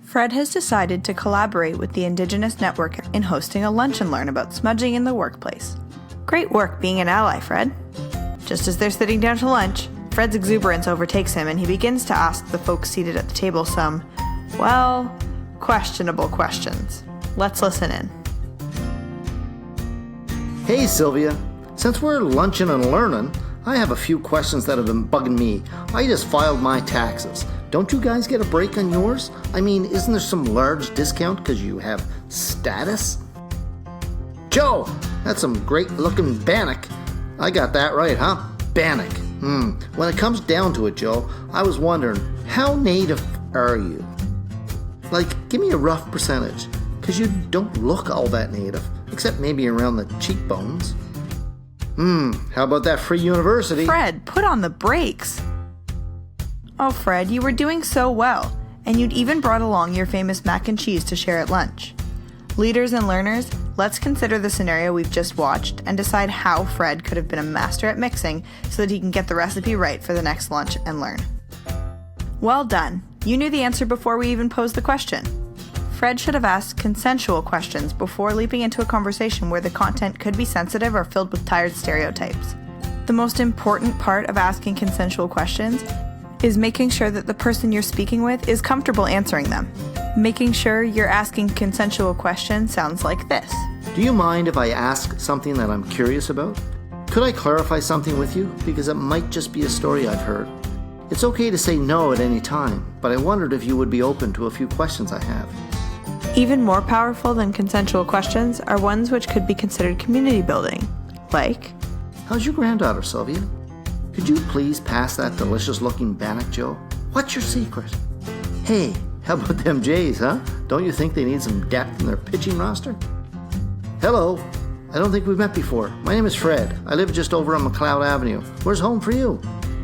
Fred has decided to collaborate with the Indigenous Network in hosting a lunch and learn about smudging in the workplace. Great work being an ally, Fred. Just as they're sitting down to lunch, Fred's exuberance overtakes him and he begins to ask the folks seated at the table some, well, questionable questions. Let's listen in. Hey Sylvia, since we're lunching and learning, I have a few questions that have been bugging me. I just filed my taxes. Don't you guys get a break on yours? I mean, isn't there some large discount because you have status? Joe, that's some great looking bannock. I got that right, huh? Bannock. When it comes down to it, Joe, I was wondering, how native are you? Like, give me a rough percentage, because you don't look all that native, except maybe around the cheekbones. How about that free university? Fred, put on the brakes. Oh, Fred, you were doing so well, and you'd even brought along your famous mac and cheese to share at lunch. Leaders and learners, let's consider the scenario we've just watched and decide how Fred could have been a master at mixing so that he can get the recipe right for the next lunch and learn. Well done. You knew the answer before we even posed the question. Fred should have asked consensual questions before leaping into a conversation where the content could be sensitive or filled with tired stereotypes. The most important part of asking consensual questions is making sure that the person you're speaking with is comfortable answering them. Making sure you're asking consensual questions sounds like this. Do you mind if I ask something that I'm curious about? Could I clarify something with you? Because it might just be a story I've heard. It's okay to say no at any time, but I wondered if you would be open to a few questions I have. Even more powerful than consensual questions are ones which could be considered community building, like, How's your granddaughter, Sylvia? Could you please pass that delicious-looking bannock, Joe? What's your secret? Hey, how about them Jays, huh? Don't you think they need some depth in their pitching roster? Hello. I don't think we've met before. My name is Fred. I live just over on McLeod Avenue. Where's home for you?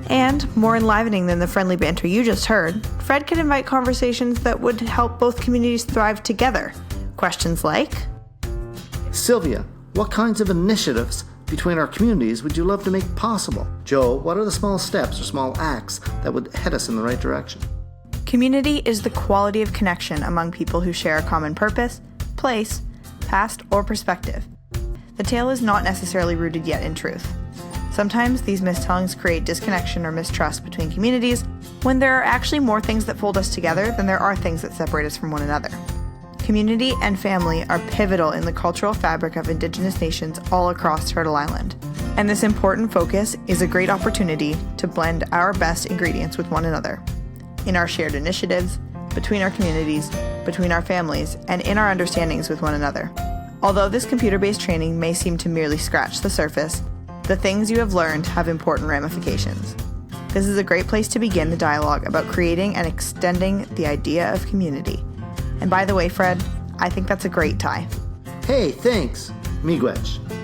And, more enlivening than the friendly banter you just heard, Fred could invite conversations that would help both communities thrive together. Questions like, Sylvia, what kinds of initiatives between our communities would you love to make possible? Joe, what are the small steps or small acts that would head us in the right direction? community is the quality of connection among people who share a common purpose, place, past, or perspective. The tale is not necessarily rooted yet in truth. Sometimes these mistellings create disconnection or mistrust between communities when there are actually more things that fold us together than there are things that separate us from one another. Community and family are pivotal in the cultural fabric of Indigenous nations all across Turtle Island. And this important focus is a great opportunity to blend our best ingredients with one another. In our shared initiatives, between our communities, between our families, and in our understandings with one another. Although this computer-based training may seem to merely scratch the surface, the things you have learned have important ramifications. This is a great place to begin the dialogue about creating and extending the idea of community. And by the way, Fred, I think that's a great tie. Hey, thanks. Miigwech.